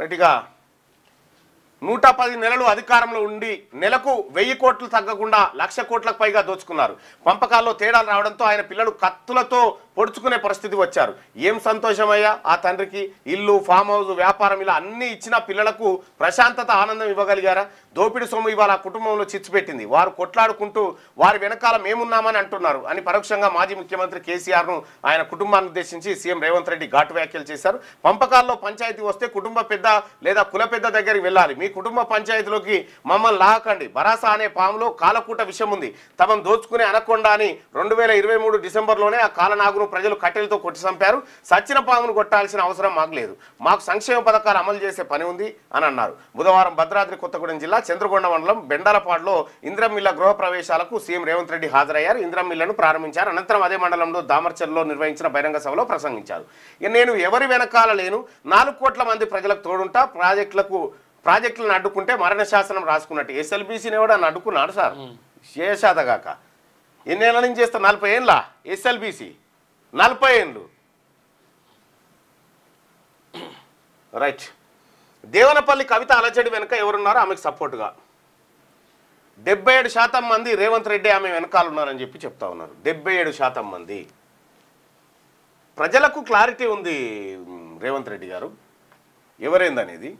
రైట్గా 110 నెలలు అధికారంలో ఉండి నెలకు 1000 కోట్లు తగ్గకుండా 1,00,000 కోట్లకు పైగా దోచుకున్నారు. పంపకాల్లో తేడాలు రావడంతో ఆయన పిల్లలు కత్తులతో పొడుచుకునే పరిస్థితి వచ్చారు. ఏం సంతోషమయ్యా ఆ తండ్రికి, ఇల్లు, ఫామ్ హౌస్, వ్యాపారం ఇలా అన్నీ ఇచ్చిన పిల్లలకు ప్రశాంతత, ఆనందం ఇవ్వగలిగారా? దోపిడి సొమ్ము ఇవాళ కుటుంబంలో చిచ్చుపెట్టింది. వారు కొట్లాడుకుంటూ వారి వెనకాల మేమున్నామని అంటున్నారు అని పరోక్షంగా మాజీ ముఖ్యమంత్రి కేసీఆర్ను ఆయన కుటుంబాన్ని ఉద్దేశించి సీఎం రేవంత్ రెడ్డి ఘాటు వ్యాఖ్యలు చేశారు. పంపకాల్లో పంచాయతీ వస్తే కుటుంబ పెద్ద లేదా కుల పెద్ద దగ్గరికి వెళ్ళాలి. మీ కుటుంబ పంచాయతీలోకి మమ్మల్ని లాగకండి. బరాసా అనే పాములో కాలకూట విషయం ఉంది. తమను దోచుకునే అనకొండ అని 2023 డిసెంబర్లోనే ఆ కాలనాగును ప్రజలు కట్టెలతో కొట్టి చంపారు. సచ్చిన పామును కొట్టాల్సిన అవసరం మాకు లేదు. మాకు సంక్షేమ పథకాలు అమలు చేసే పని ఉంది అని అన్నారు. బుధవారం భద్రాద్రి కొత్తగూడెం జిల్లా చంద్రగొండ మండలం బెండాలపాడులో ఇంద్రమిల్ల గృహ ప్రవేశాలకు సీఎం రేవంత్ రెడ్డి హాజరయ్యారు. ఇంద్రమిల్లను ప్రారంభించారు. అనంతరం అదే మండలంలో దామర్చర్లో నిర్వహించిన బహిరంగ సభలో ప్రసంగించారు. నేను ఎవరి వెనకాల లేను, 4 కోట్ల మంది ప్రజలకు తోడుంటా, ప్రాజెక్టులను అడ్డుకుంటే మరణ శాసనం రాసుకున్నట్టు. ఎస్ఎల్బీసీని ఎవడ అడ్డుకున్నాడు సార్ శేషాదగాక. ఎన్నేళ్ళ నుంచి చేస్తా? 40 ఏళ్ళ ఎస్ఎల్బీసీ 40 ఏళ్ళు. రైట్. దేవనపల్లి కవిత అలజడి వెనుక ఎవరున్నారో ఆమెకు సపోర్టుగా 77% మంది రేవంత్ రెడ్డి ఆమె వెనకాల ఉన్నారని చెప్పి చెప్తా ఉన్నారు. 77% మంది. ప్రజలకు క్లారిటీ ఉంది రేవంత్ రెడ్డి గారు ఎవరైందనేది.